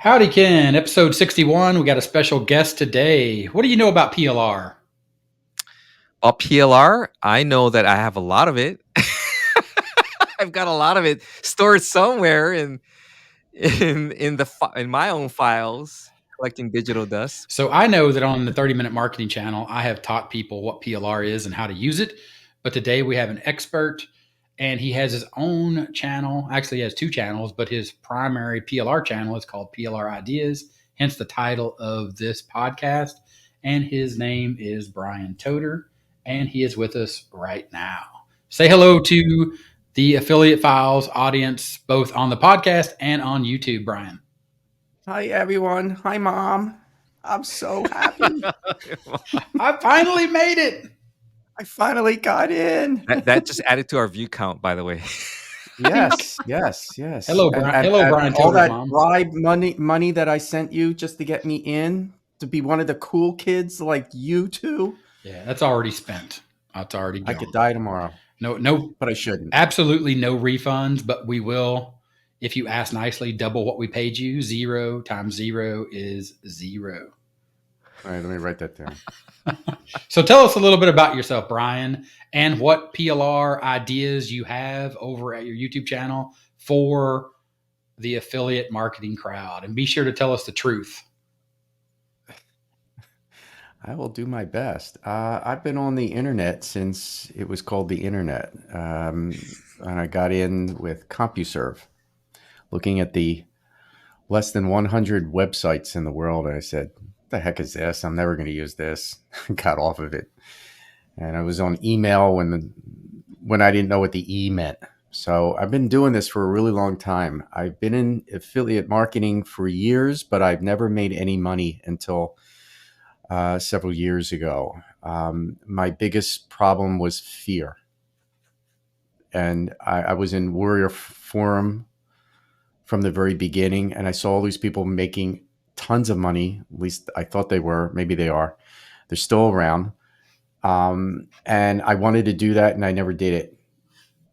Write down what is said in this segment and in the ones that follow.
Howdy, Ken. Episode 61. We got a special guest today. What do you know about PLR? Well, PLR, I know that I have a lot of it. I've got a lot of it stored somewhere in my own files, collecting digital dust. So I know that on the 30-minute marketing channel, I have taught people what PLR is and how to use it. But today we have an expert, and he has his own channel. Actually, he has two channels, but his primary PLR channel is called PLR Ideas, hence the title of this podcast. And his name is Bryan Toder, and he is with us right now. Say hello to the Affiliate Files audience, both on the podcast and on YouTube, Bryan. Hi, everyone. Hi, Mom. I'm so happy. I finally made it. I finally got in. That just added to our view count, by the way. Yes. Hello, Bryan. Hello, Bryan All Toder's that mom. bribe money that I sent you just to get me in, to be one of the cool kids like you two. Yeah, that's already spent. That's already gone. I could die tomorrow. No, but I shouldn't. Absolutely no refunds, but we will, if you ask nicely, double what we paid you. 0 times 0 is 0. All right, let me write that down. So tell us a little bit about yourself, Bryan, and what PLR ideas you have over at your YouTube channel for the affiliate marketing crowd. And be sure to tell us the truth. I will do my best. I've been on the internet since it was called the internet. And I got in with CompuServe, looking at the less than 100 websites in the world. And I said, the heck is this? I'm never going to use this. Got off of it. And I was on email when I didn't know what the E meant. So I've been doing this for a really long time. I've been in affiliate marketing for years, but I've never made any money until several years ago. My biggest problem was fear. And I was in Warrior Forum from the very beginning, and I saw all these people making tons of money. At least I thought they were. Maybe they are. They're still around. And I wanted to do that, and I never did it.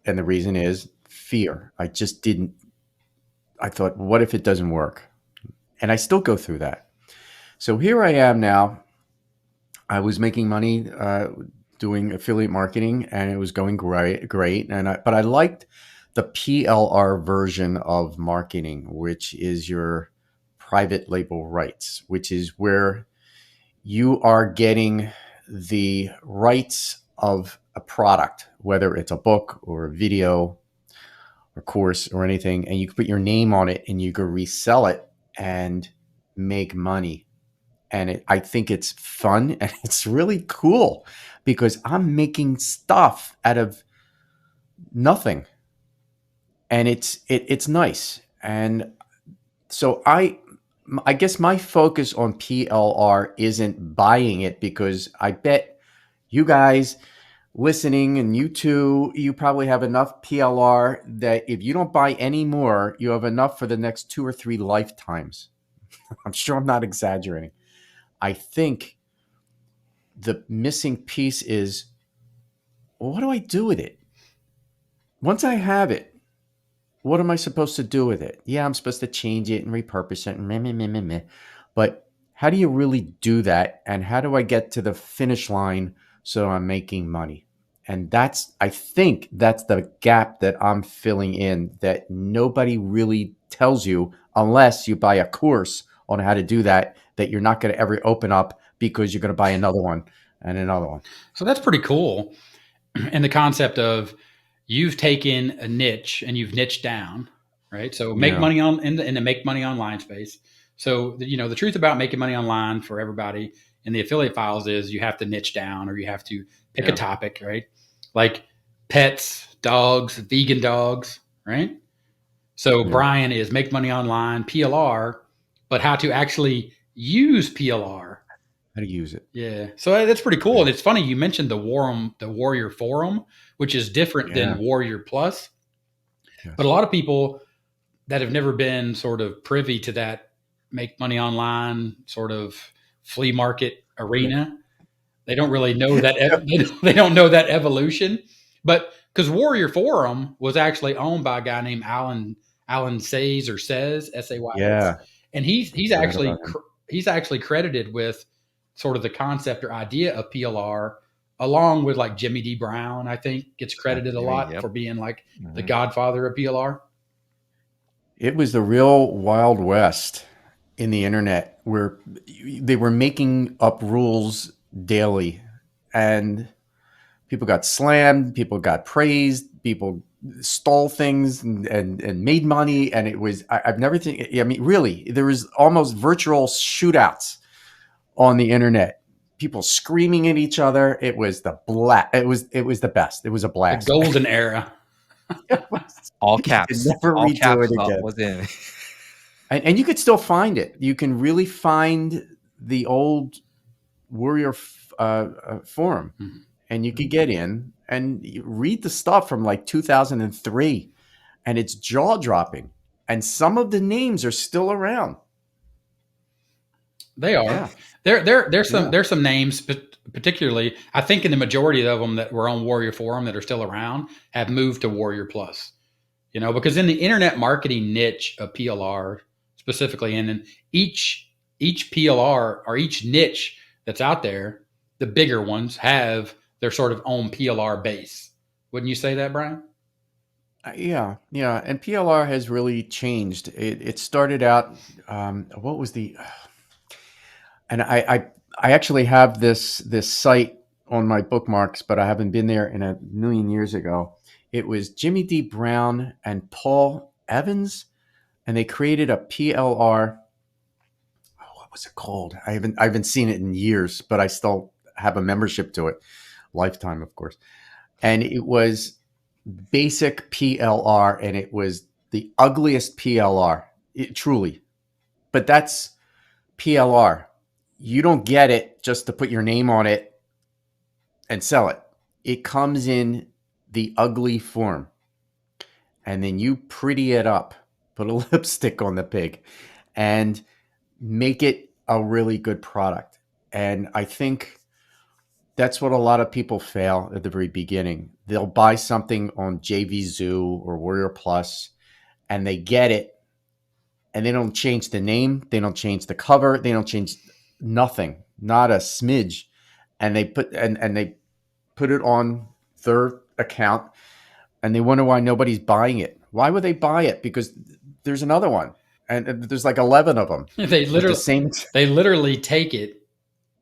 And the reason is fear. I just didn't. I thought, what if it doesn't work? And I still go through that. So here I am now. I was making money doing affiliate marketing, and it was going great. But I liked the PLR version of marketing, which is your private label rights, which is where you are getting the rights of a product, whether it's a book or a video or course or anything, and you can put your name on it and you can resell it and make money. And I think it's fun and it's really cool because I'm making stuff out of nothing, and it's nice. And so I guess my focus on PLR isn't buying it, because I bet you guys listening and you too, you probably have enough PLR that if you don't buy any more, you have enough for the next 2 or 3 lifetimes. I'm sure I'm not exaggerating. I think the missing piece is, well, what do I do with it? Once I have it, what am I supposed to do with it? Yeah, I'm supposed to change it and repurpose it and meh. But how do you really do that? And how do I get to the finish line so I'm making money? And I think that's the gap that I'm filling in, that nobody really tells you unless you buy a course on how to do that you're not going to ever open up, because you're going to buy another one and another one. So that's pretty cool. And the concept of you've taken a niche and you've niched down, right? So make money in the make money online space. So, the truth about making money online for everybody in the affiliate files is you have to niche down, or you have to pick a topic, right? Like pets, dogs, vegan dogs, right? So Bryan is make money online, PLR, but how to actually use PLR. How to use it. Yeah. So that's pretty cool. And it's funny, you mentioned the Warrior Forum, which is different than Warrior Plus. Yes. But a lot of people that have never been sort of privy to that make money online sort of flea market arena, they don't really know that they don't know that evolution. But because Warrior Forum was actually owned by a guy named Alan Says, or Says, S-A-Y-S. Yeah. And he's I read about actually him. he's actually credited with sort of the concept or idea of PLR, along with like Jimmy D. Brown. I think gets credited a lot Yep. for being like the Mhm. godfather of PLR. It was the real Wild West in the internet where they were making up rules daily, and people got slammed, people got praised, people stole things and made money. And it was, I've never seen, I mean, really, there was almost virtual shootouts on the internet. People screaming at each other. It was it was the best. It was a The blast. golden era. It was, All you could caps. never All redo caps it again. was in. And you could still find it. You can really find the old Warrior forum, Mhm. and you could get in and read the stuff from like 2003, and it's jaw dropping. And some of the names are still around. They are. Yeah, yeah. There's some names, particularly I think in the majority of them that were on Warrior Forum that are still around have moved to Warrior Plus. Because in the internet marketing niche of PLR specifically, and in each PLR or each niche that's out there, the bigger ones have their sort of own PLR base. Wouldn't you say that, Bryan? Yeah, yeah, and PLR has really changed. It started out. What was the? And I actually have this site on my bookmarks, but I haven't been there in a million years ago. It was Jimmy D. Brown and Paul Evans, and they created a PLR. What was it called? I haven't seen it in years, but I still have a membership to it, lifetime, of course. And it was basic PLR, and it was the ugliest PLR, truly. But that's PLR. You don't get it just to put your name on it and sell it. It comes in the ugly form, and then you pretty it up, put a lipstick on the pig, and make it a really good product. And I think that's what a lot of people fail at the very beginning. They'll buy something on JV Zoo or Warrior Plus, and they get it, and they don't change the name, they don't change the cover, they don't change nothing, not a smidge, and they put it on their account, and they wonder why nobody's buying it. Why would they buy it? Because there's another one, and there's like 11 of them they with the literally same. they literally take it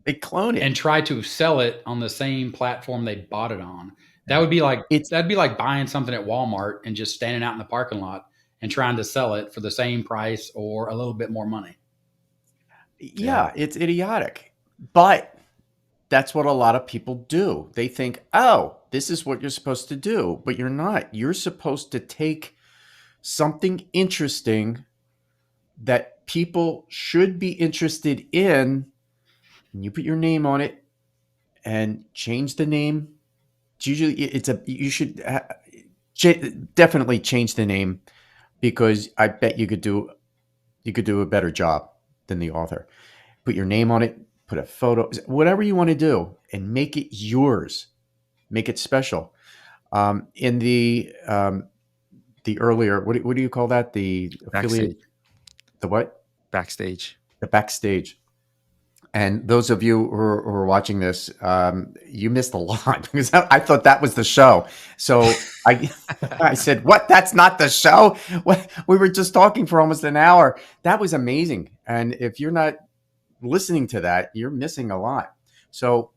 They clone and it. try to sell it on the same platform they bought it on. That'd be like buying something at Walmart and just standing out in the parking lot and trying to sell it for the same price or a little bit more money. Yeah. Yeah, it's idiotic, but that's what a lot of people do. They think, oh, this is what you're supposed to do, but you're not. You're supposed to take something interesting that people should be interested in, and you put your name on it and change the name. It's usually it's a you should definitely change the name, because I bet you could do a better job than the author. Put your name on it, put a photo, whatever you want to do, and make it yours. Make it special. In the earlier, what do you call that? The Backstage. affiliate, the what? Backstage. The backstage. And those of you who are watching this, you missed a lot because I thought that was the show. So I said, "What? That's not the show." What? We were just talking for almost an hour. That was amazing. And if you're not listening to that, you're missing a lot. So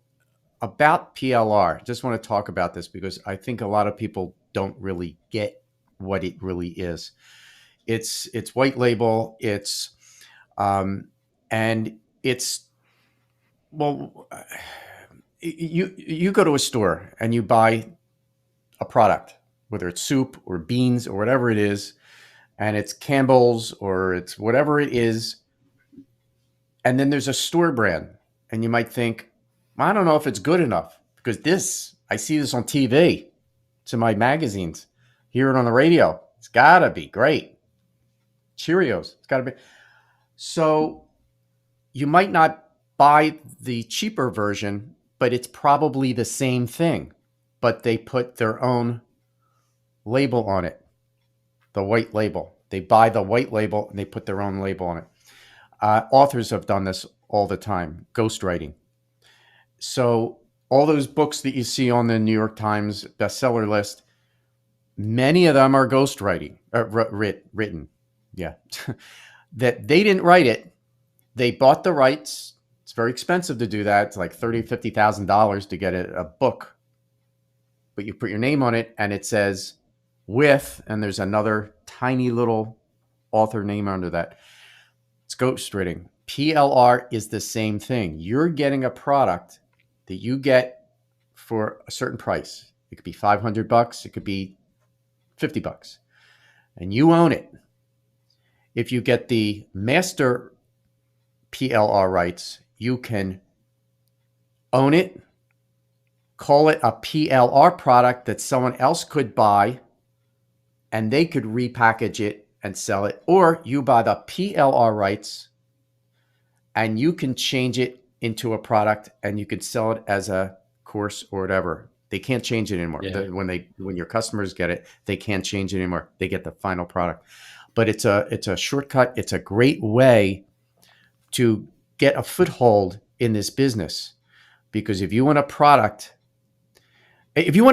about PLR, just want to talk about this because I think a lot of people don't really get what it really is. It's white label. Um, and it's well, you go to a store and you buy a product, whether it's soup or beans or whatever it is, and it's Campbell's or it's whatever it is, and then there's a store brand, and you might think, I don't know if it's good enough because I see this on TV, to my magazines, hear it on the radio. It's gotta be great. Cheerios, it's gotta be. So you might not buy the cheaper version, but it's probably the same thing. But they put their own label on it, the white label. They buy the white label and they put their own label on it. Authors have done this all the time, ghostwriting. So all those books that you see on the New York Times bestseller list, many of them are ghostwriting, written. Yeah. That they didn't write it. They bought the rights. It's very expensive to do that. It's like $30,000, $50,000 to get a book. But you put your name on it and it says with, and there's another tiny little author name under that. It's ghostwriting. PLR is the same thing. You're getting a product that you get for a certain price. It could be $500. It could be $50, and you own it. If you get the master PLR rights, you can own it, call it a PLR product that someone else could buy, and they could repackage it and sell it. Or you buy the PLR rights and you can change it into a product and you can sell it as a course or whatever. They can't change it anymore. Yeah. When your customers get it, they can't change it anymore. They get the final product. But it's a shortcut. It's a great way to get a foothold in this business, because if you want to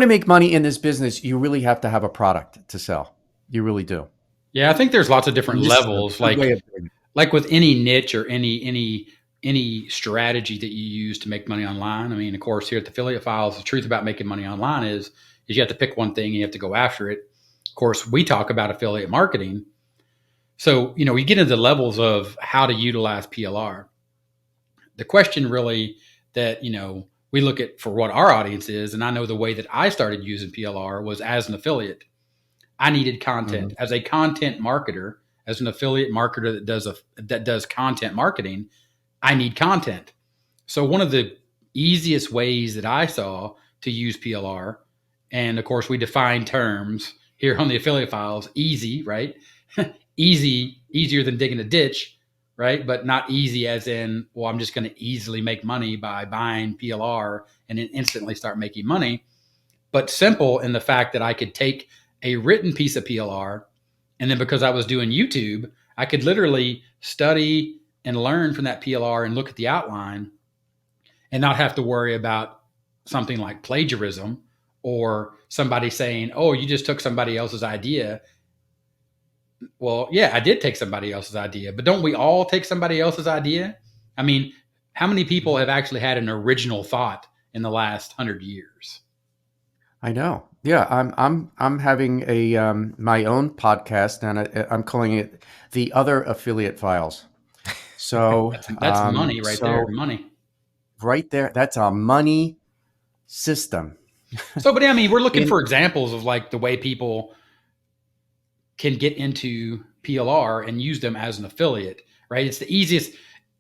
make money in this business, you really have to have a product to sell. You really do. Yeah, I think there's lots of different And this is a levels, good way of doing it. like with any niche or any strategy that you use to make money online. I mean, of course, here at the Affiliate Files, the truth about making money online is you have to pick one thing and you have to go after it. Of course, we talk about affiliate marketing. So, we get into the levels of how to utilize PLR. The question really that, we look at for what our audience is, and I know the way that I started using PLR was as an affiliate. I needed content. As a content marketer, as an affiliate marketer that does content marketing, I need content. So one of the easiest ways that I saw to use PLR, and of course we define terms here on the Affiliate Files, easy, right? Easier than digging a ditch, right? But not easy as in, well, I'm just going to easily make money by buying PLR and then instantly start making money. But simple in the fact that I could take a written piece of PLR, and then because I was doing YouTube, I could literally study and learn from that PLR and look at the outline and not have to worry about something like plagiarism or somebody saying, oh, you just took somebody else's idea. Well, yeah, I did take somebody else's idea, but don't we all take somebody else's idea? I mean, how many people have actually had an original thought in the last 100 years? I know. Yeah, I'm having a my own podcast, and I'm calling it the Other Affiliate Files. So That's money right there. Money. Right there, that's a money system. So, but I mean, we're looking for examples of like the way people can get into PLR and use them as an affiliate, right? It's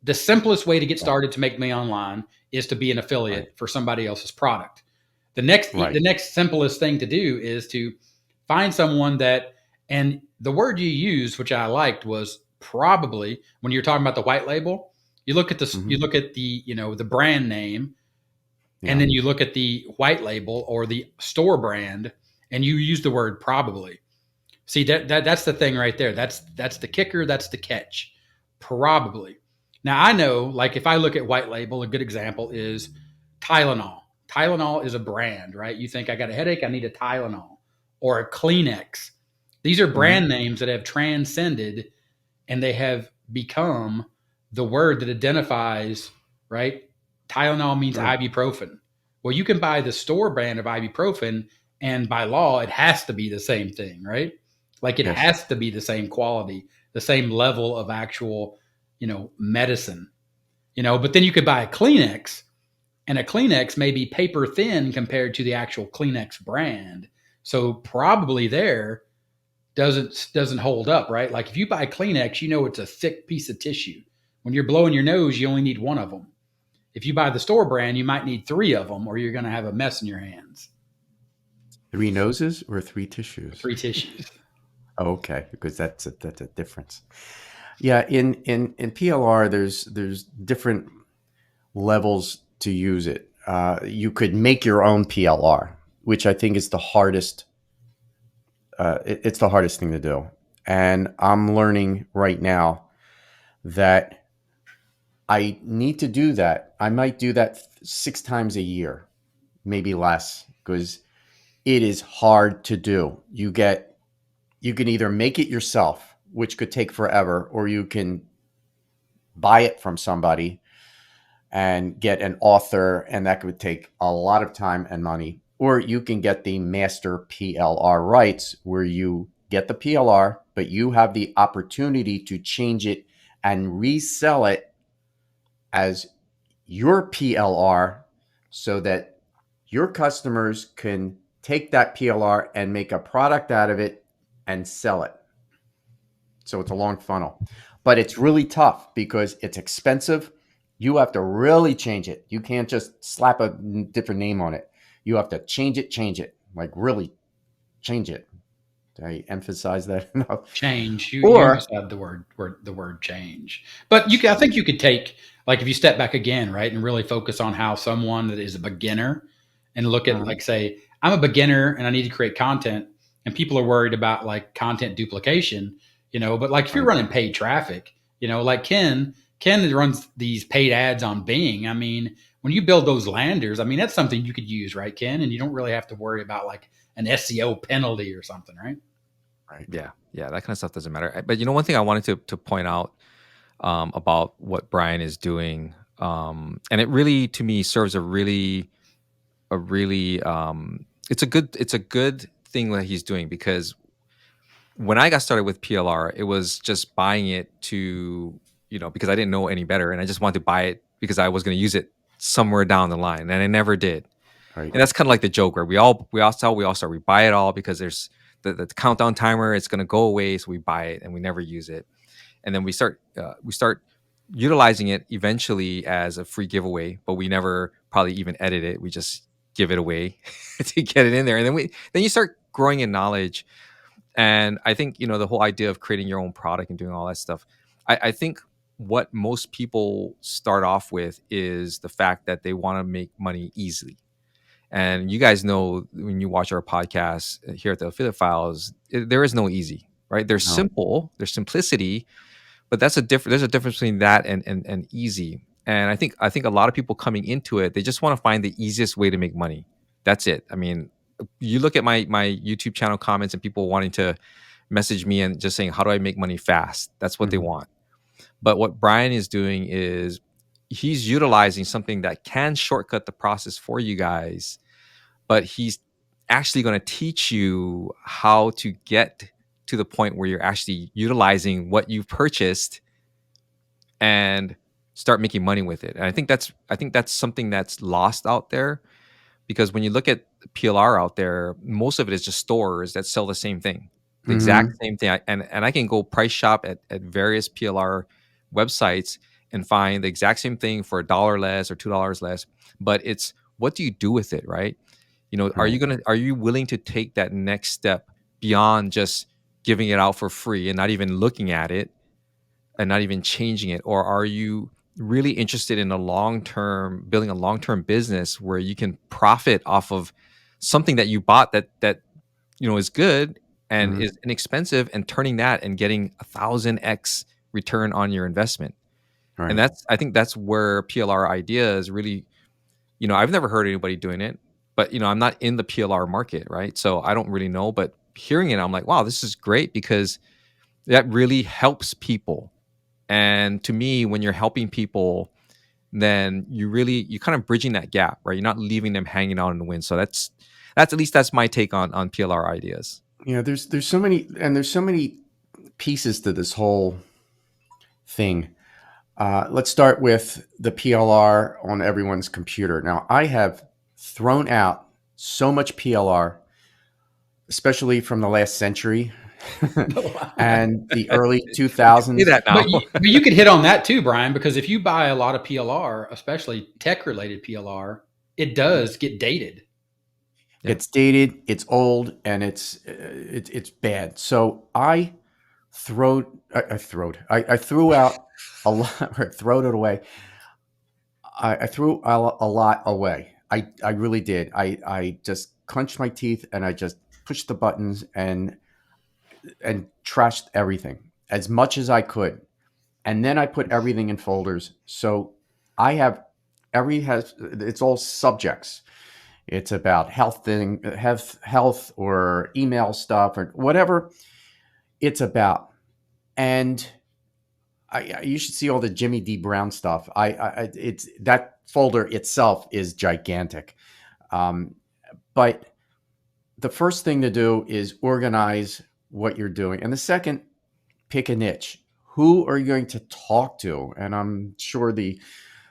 the simplest way to get started to make money online is to be an affiliate for somebody else's product. The next simplest thing to do is to find someone that, and the word you used, which I liked, was probably when you're talking about the white label. You look at the you look at the the brand name, and then you look at the white label or the store brand, and you use the word probably. See that's the thing right there. That's the kicker. That's the catch. Probably. Now I know, like if I look at white label, a good example is Tylenol. Tylenol is a brand, right? You think I got a headache, I need a Tylenol or a Kleenex. These are brand names that have transcended and they have become the word that identifies, right? Tylenol means ibuprofen. Well, you can buy the store brand of ibuprofen and by law, it has to be the same thing, right? Like it has to be the same quality, the same level of actual, medicine, but then you could buy a Kleenex. And a Kleenex may be paper thin compared to the actual Kleenex brand. So probably there doesn't hold up, right? Like if you buy Kleenex, it's a thick piece of tissue. When you're blowing your nose, you only need one of them. If you buy the store brand, you might need three of them or you're going to have a mess in your hands. 3 noses or 3 tissues? 3 tissues. Okay, because that's a difference. Yeah, in PLR, there's different levels to use it. You could make your own PLR, which I think is the hardest. It's the hardest thing to do, and I'm learning right now that I need to do that. I might do that 6 times a year, maybe less, because it is hard to do. You can either make it yourself, which could take forever, or you can buy it from somebody and get an author, and that could take a lot of time and money. Or you can get the master PLR rights, where you get the PLR, but you have the opportunity to change it and resell it as your PLR, so that your customers can take that PLR and make a product out of it and sell it. So it's a long funnel, but it's really tough because it's expensive. You have to really change it. You can't just slap a different name on it. You have to change it, like really change it. Did I emphasize that enough? Change. You Or emphasized the word change. But I think you could take, like, if you step back again, right, and really focus on how someone that is a beginner, and look at, like, say, I'm a beginner and I need to create content, and people are worried about like content duplication, but like if you're right, running paid traffic, like Ken runs these paid ads on Bing. I mean, when you build those landers, I mean, that's something you could use, right, Ken? And you don't really have to worry about like an SEO penalty or something, right? right. Yeah, yeah, that kind of stuff doesn't matter. But one thing I wanted to point out about what Bryan is doing, and it really to me serves a really it's a good thing that he's doing, because when I got started with PLR, it was just buying it to, because I didn't know any better, and I just wanted to buy it because I was going to use it somewhere down the line, and I never did. Right. And that's kind of like the joke where we buy it all because there's the countdown timer, it's going to go away, so we buy it and we never use it, and then we start utilizing it eventually as a free giveaway, but we never probably even edit it. We just give it away to get it in there, and then you start growing in knowledge. And I think, the whole idea of creating your own product and doing all that stuff, I think what most people start off with is the fact that they want to make money easily. And you guys know, when you watch our podcast here at the Affiliate Files, there is no easy, right? There's No. simple, there's simplicity, but there's a difference between that and easy. And I think a lot of people coming into it, they just want to find the easiest way to make money. That's it. I mean, you look at my YouTube channel comments and people wanting to message me and just saying, how do I make money fast? That's what they Mhm. want. But what Bryan is doing is he's utilizing something that can shortcut the process for you guys, but he's actually going to teach you how to get to the point where you're actually utilizing what you've purchased and start making money with it. And I think that's something that's lost out there, because when you look at PLR out there, most of it is just stores that sell the same thing, the exact Mhm. same thing. And I can go price shop at various PLR websites and find the exact same thing for $1 less or $2 less. But it's, what do you do with it, right? Right. Are you willing to take that next step beyond just giving it out for free and not even looking at it and not even changing it? Or are you really interested in building a long-term business where you can profit off of something that you bought that is good and Mhm. is inexpensive, and turning that and getting 1,000x return on your investment? And Right. I think that's where PLR idea is really, I've never heard anybody doing it, but I'm not in the PLR market, right? So I don't really know, but hearing it, I'm like, wow, this is great, because that really helps people. And to me, when you're helping people, then you kind of bridging that gap, right? You're not leaving them hanging out in the wind. So that's at least that's my take on PLR ideas. Yeah, there's so many pieces to this whole thing. Let's start with the PLR on everyone's computer. Now, I have thrown out so much PLR, especially from the last century and the early Say 2000s. that But now. you could hit on that too, Bryan, because if you buy a lot of PLR, especially tech related PLR, it does get dated. Yeah. It's dated, it's old, and it's bad. So I threw out a lot, or throwed it away. I threw a lot away. I really did. I just clenched my teeth and I just pushed the buttons and trashed everything as much as I could. And then I put everything in folders. So I have it's all subjects. It's about health or email stuff or whatever it's about. And you should see all the Jimmy D Brown stuff. It's that folder itself is gigantic. But the first thing to do is organize what you're doing. And the second, pick a niche. Who are you going to talk to? And I'm sure the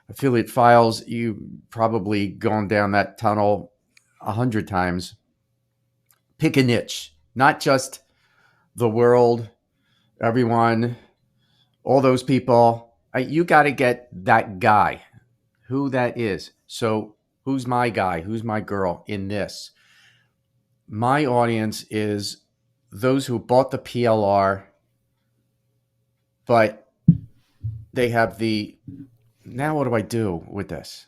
affiliate files, you probably gone down that tunnel 100 times. Pick a niche, not just the world, everyone, all those people. You got to get that guy, who that is. So who's my guy? Who's my girl in this? My audience is those who bought the PLR, but they have now what do I do with this?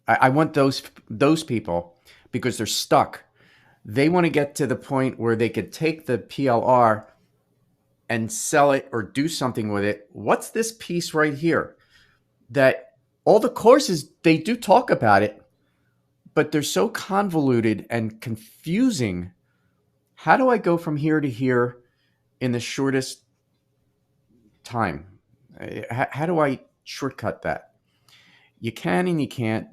I want those people because they're stuck. They want to get to the point where they could take the PLR and sell it or do something with it. What's this piece right here? That all the courses, they do talk about it, but they're so convoluted and confusing. How do I go from here to here in the shortest time? How do I shortcut that? You can and you can't,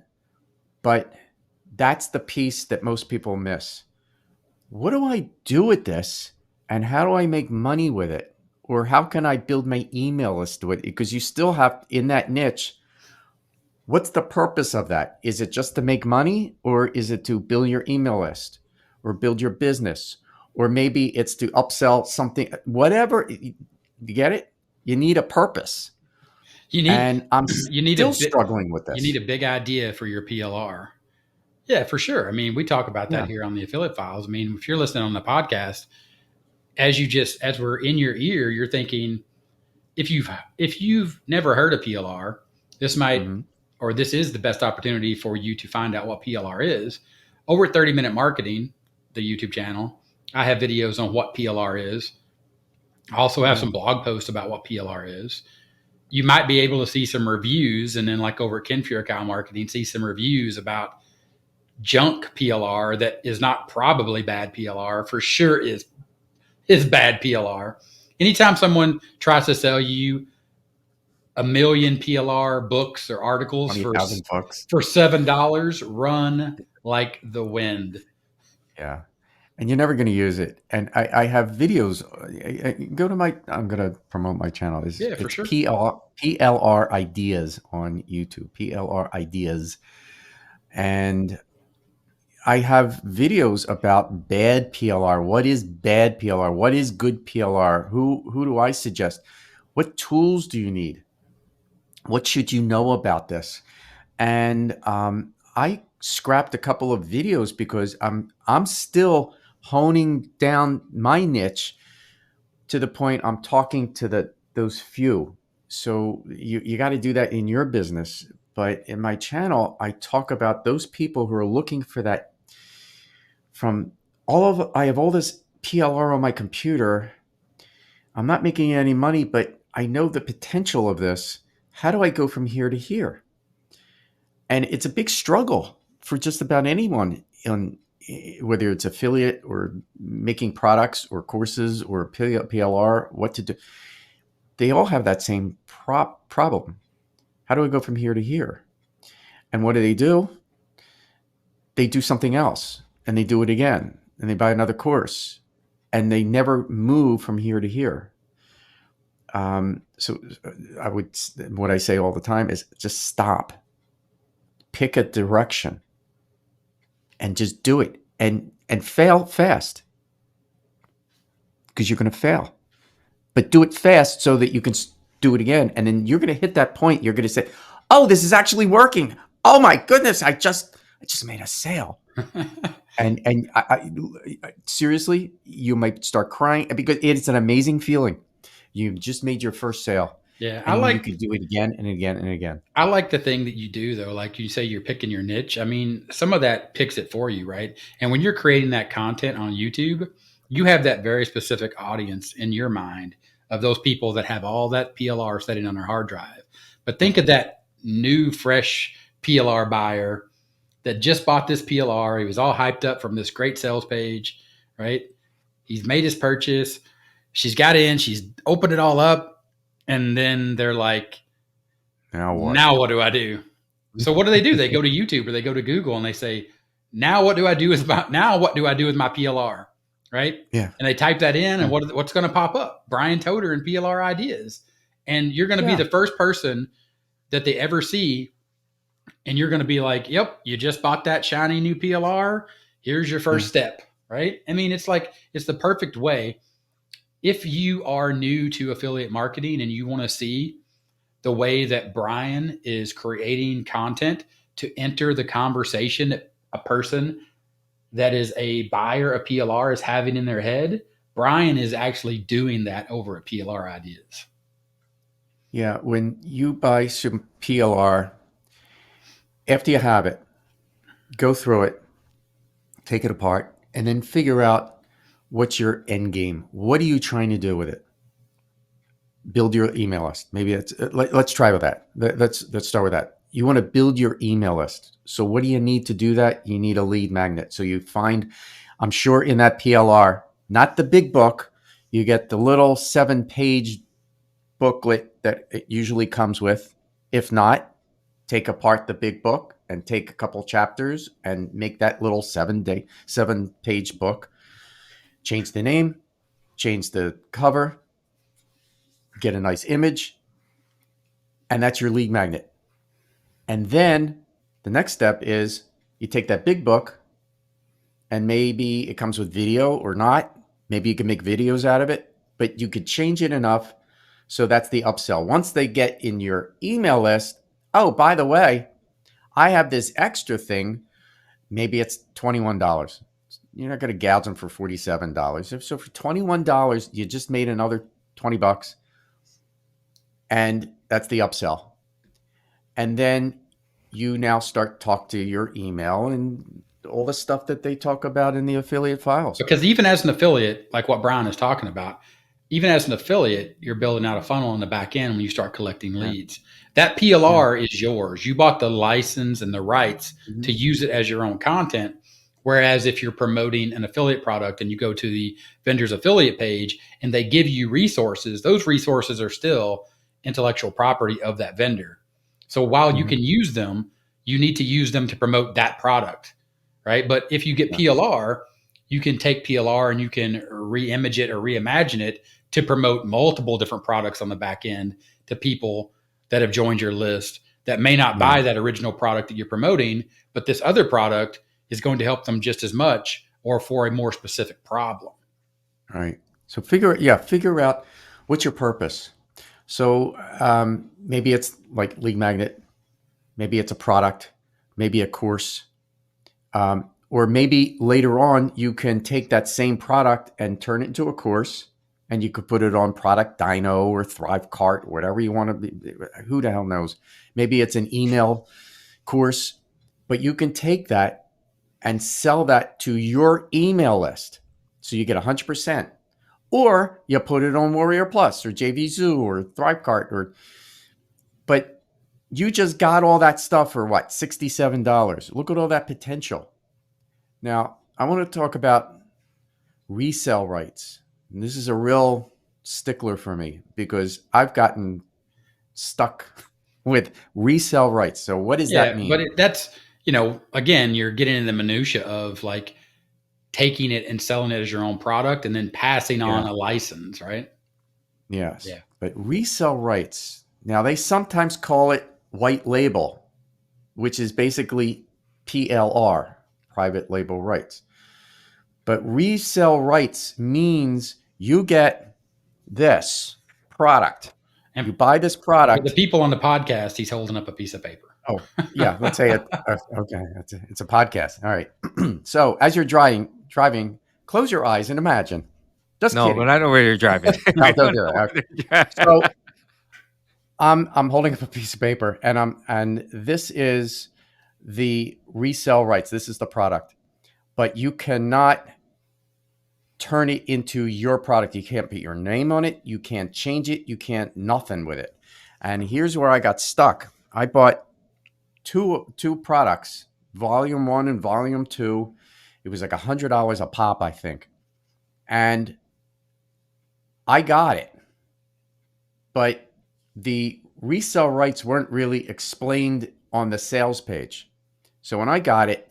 but that's the piece that most people miss. What do I do with this? And how do I make money with it? Or how can I build my email list with it? Because you still have in that niche, what's the purpose of that? Is it just to make money, or is it to build your email list or build your business? Or maybe it's to upsell something, whatever. You get it? You need a purpose. You need And I'm you need still struggling with you need this. a big idea for your PLR. Yeah, for sure. I mean, we talk about that Yeah. here on the affiliate files. I mean, if you're listening on the podcast, as we're in your ear, you're thinking, if you've never heard of PLR, this might Mm-hmm. or this is the best opportunity for you to find out what PLR is. Over 30-minute marketing, the YouTube channel, I have videos on what PLR is. I also have Yeah. some blog posts about what PLR is. You might be able to see some reviews, and then like over at Furukawa Marketing, see some reviews about junk PLR that is not probably bad PLR, for sure is bad PLR. Anytime someone tries to sell you a million PLR books or articles 20,000 bucks. for $7, run like the wind. Yeah. And you're never going to use it. And I have videos. Go to I'm going to promote my channel. Yeah, for It's sure. PLR Ideas on YouTube, PLR Ideas. And I have videos about bad PLR. What is bad PLR? What is good PLR? Who do I suggest? What tools do you need? What should you know about this? And I scrapped a couple of videos because I'm still honing down my niche to the point I'm talking to those few. So you got to do that in your business. But in my channel, I talk about those people who are looking for that. I have all this PLR on my computer. I'm not making any money, but I know the potential of this. How do I go from here to here? And it's a big struggle for just about anyone, whether it's affiliate or making products or courses or PLR, what to do. They all have that same problem. How do I go from here to here? And what do? They do something else, and they do it again, and they buy another course, and they never move from here to here. So what I say all the time is just stop, pick a direction, and just do it, and fail fast, because you're going to fail, but do it fast so that you can do it again, and then you're going to hit that point. You're going to say, "Oh, this is actually working! Oh my goodness, I just made a sale." And seriously, you might start crying because it's an amazing feeling. You just made your first sale, Yeah, and you could do it again and again and again. I like the thing that you do though. Like you say, you're picking your niche. I mean, some of that picks it for you, right? And when you're creating that content on YouTube, you have that very specific audience in your mind of those people that have all that PLR sitting on their hard drive. But think of that new, fresh PLR buyer that just bought this PLR. He was all hyped up from this great sales page, right? He's made his purchase. She's got in, she's opened it all up. And then they're like, Now what? now what do I do? So what do? They go to YouTube or they go to Google and they say, now what do I do with my PLR? Right? Yeah. And they type that in and what's going to pop up? Bryan Toder and PLR ideas. And you're going to be the first person that they ever see. And you're going to be like, yep, you just bought that shiny new PLR. Here's your first step. Right? I mean, it's the perfect way. If you are new to affiliate marketing and you want to see the way that Bryan is creating content to enter the conversation that a person that is a buyer of PLR is having in their head, Bryan is actually doing that over at PLR Ideas. Yeah, when you buy some PLR, after you have it, go through it, take it apart, and then figure out what's your end game. What are you trying to do with it? Build your email list. Maybe let's try with that. Let's start with that. You want to build your email list. So what do you need to do that? You need a lead magnet. So you find, I'm sure in that PLR, not the big book, you get the little 7-page booklet that it usually comes with. If not, take apart the big book and take a couple chapters and make that little 7-page book. Change the name, change the cover, get a nice image, and that's your lead magnet. And then the next step is you take that big book and maybe it comes with video or not. Maybe you can make videos out of it, but you could change it enough so that's the upsell. Once they get in your email list, oh, by the way, I have this extra thing. Maybe it's $21. You're not going to gouge them for $47. So for $21, you just made another $20. And that's the upsell. And then you now start talk to your email and all the stuff that they talk about in the affiliate files. Because even as an affiliate, like what Bryan is talking about, even as an affiliate, you're building out a funnel in the back end when you start collecting leads. That PLR is yours. You bought the license and the rights to use it as your own content. Whereas if you're promoting an affiliate product and you go to the vendor's affiliate page and they give you resources, those resources are still intellectual property of that vendor. So while you can use them, you need to use them to promote that product, right? But if you get PLR, you can take PLR and you can re-image it or reimagine it to promote multiple different products on the back end to people that have joined your list that may not buy that original product that you're promoting, but this other product is going to help them just as much or for a more specific problem. Right. So figure out what's your purpose. So maybe it's like lead magnet, maybe it's a product, maybe a course, or maybe later on you can take that same product and turn it into a course, and you could put it on Product Dino or ThriveCart, whatever you want to be. Who the hell knows? Maybe it's an email course, but you can take that and sell that to your email list, so you get 100%. Or you put it on Warrior Plus or JVZoo or ThriveCart, but you just got all that stuff for what, $67. Look at all that potential. Now, I want to talk about resale rights. And this is a real stickler for me because I've gotten stuck with resale rights. So what does that mean? But that's, again, you're getting into the minutia of like taking it and selling it as your own product and then passing on a license, right? Yes. Yeah. But resale rights, now they sometimes call it white label, which is basically PLR, private label rights. But resale rights means you get this product. And you buy this product. The people on the podcast, he's holding up a piece of paper. Oh, yeah. Let's say it. Okay. It's a podcast. All right. So as you're driving, close your eyes and imagine. Just kidding. But I know where you're driving. No, don't do it. Okay. So I'm holding up a piece of paper and this is the resale rights. This is the product, but you cannot turn it into your product. You can't put your name on it. You can't change it. You can't nothing with it. And here's where I got stuck. I bought two products, volume 1 and volume 2. It was like $100 a pop, I think. And I got it, but the resale rights weren't really explained on the sales page. So when I got it,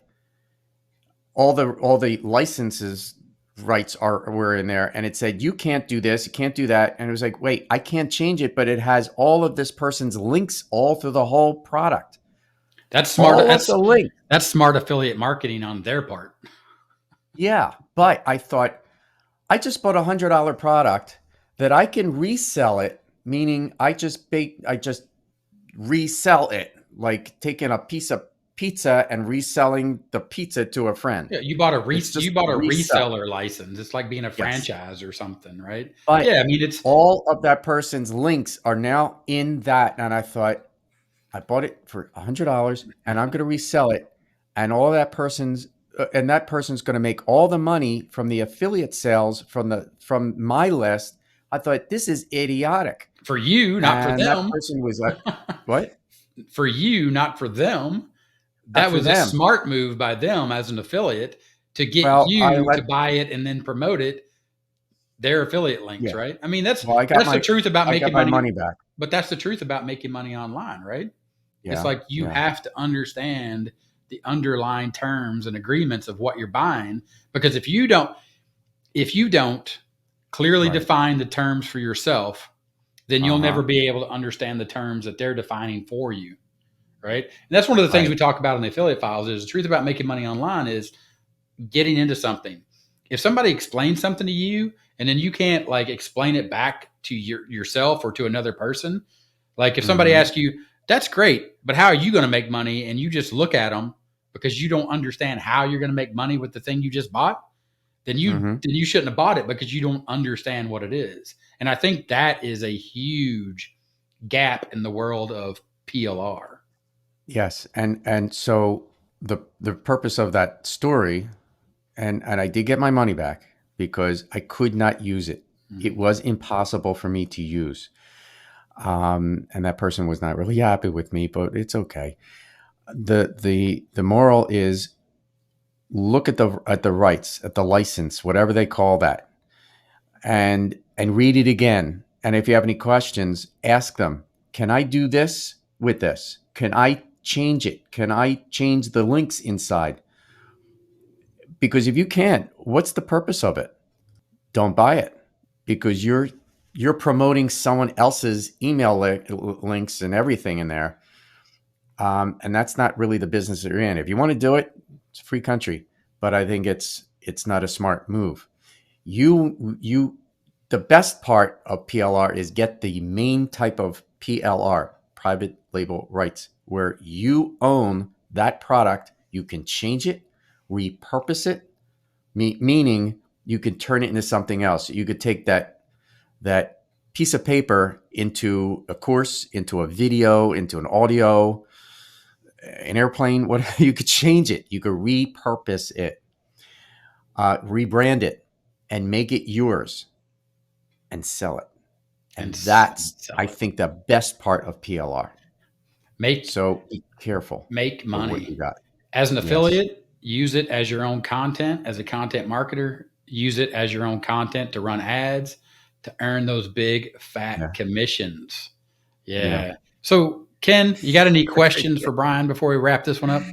all the licenses rights were in there, and it said you can't do this, you can't do that, and it was like, wait, I can't change it, but it has all of this person's links all through the whole product. That's smart. All of the links. That's smart affiliate marketing on their part. Yeah, but I thought I just bought $100 product that I can resell it, meaning I just resell it, like taking a piece of pizza and reselling the pizza to a friend. Yeah, you bought a reseller license. It's like being a franchise or something, right? But yeah, I mean, it's all of that person's links are now in that, and I thought I bought it for $100 and I'm going to resell it, and all that person's going to make all the money from the affiliate sales from my list. I thought, this is idiotic. For you, not for them. That person was like, what? For you, not for them. That was a smart move by them as an affiliate to get to buy it and then promote it. Their affiliate links, right? I mean, that's the truth about making money back. But that's the truth about making money online, right? Yeah, it's like you have to understand the underlying terms and agreements of what you're buying, because if you don't clearly define the terms for yourself, then you'll never be able to understand the terms that they're defining for you, right? And that's one of the things we talk about in the affiliate files is the truth about making money online is getting into something. If somebody explains something to you and then you can't like explain it back to yourself or to another person, like if somebody asks you, that's great, but how are you going to make money? And you just look at them because you don't understand how you're going to make money with the thing you just bought, then you shouldn't have bought it because you don't understand what it is. And I think that is a huge gap in the world of PLR. Yes. And so the purpose of that story, and I did get my money back because I could not use it. It was impossible for me to use. And that person was not really happy with me, but it's okay. The moral is look at the rights, at the license, whatever they call that, and read it again. And if you have any questions, ask them, can I do this with this? Can I change it? Can I change the links inside? Because if you can't, what's the purpose of it? Don't buy it, because you're promoting someone else's email links and everything in there. And that's not really the business that you're in. If you want to do it, it's a free country, but I think it's not a smart move. The best part of PLR is get the main type of PLR, private label rights, where you own that product. You can change it, repurpose it, meaning you could turn it into something else. You could take that piece of paper into a course, into a video, into an audio, an airplane, whatever. You could change it. You could repurpose it, rebrand it, and make it yours and sell it. And that's, I think, the best part of PLR. So be careful. Make money. What you got. As an affiliate, use it as your own content. As a content marketer, use it as your own content to run ads, to earn those big fat commissions. Yeah. So Ken, you got any questions for Bryan before we wrap this one up?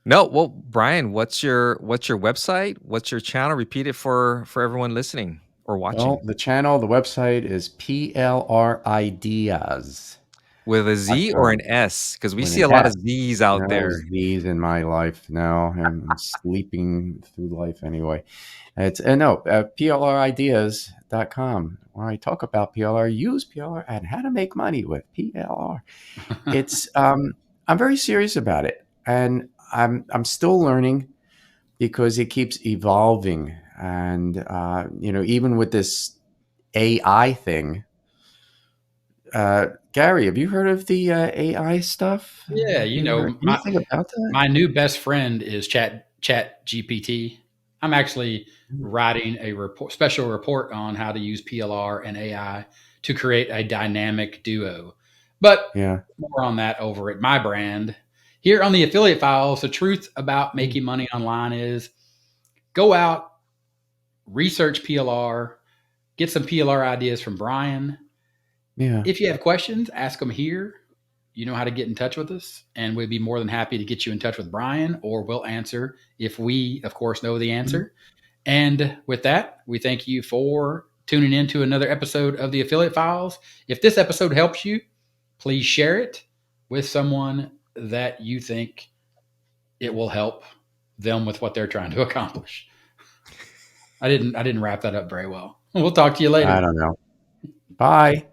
No. Well, Bryan, what's your website? What's your channel? Repeat it for everyone listening or watching. Well, the website is PLR Ideas. With a Z or an S? Because we see a lot of Z's out there. Z's in my life now. I'm sleeping through life anyway. It's PLRideas.com, where I talk about PLR, use PLR, and how to make money with PLR. It's I'm very serious about it, and I'm still learning because it keeps evolving. And even with this AI thing. Gary, have you heard of the AI stuff? Yeah, anything about that? My new best friend is Chat GPT. I'm actually writing a special report on how to use PLR and AI to create a dynamic duo. But more on that over at my brand. Here on the Affiliate Files, the truth about making money online is go out, research PLR, get some PLR ideas from Bryan. Yeah. If you have questions, ask them here. You know how to get in touch with us, and we'd be more than happy to get you in touch with Bryan, or we'll answer if we, of course, know the answer. And with that, we thank you for tuning in to another episode of the Affiliate Files. If this episode helps you, please share it with someone that you think it will help them with what they're trying to accomplish. I didn't wrap that up very well. We'll talk to you later. I don't know. Bye.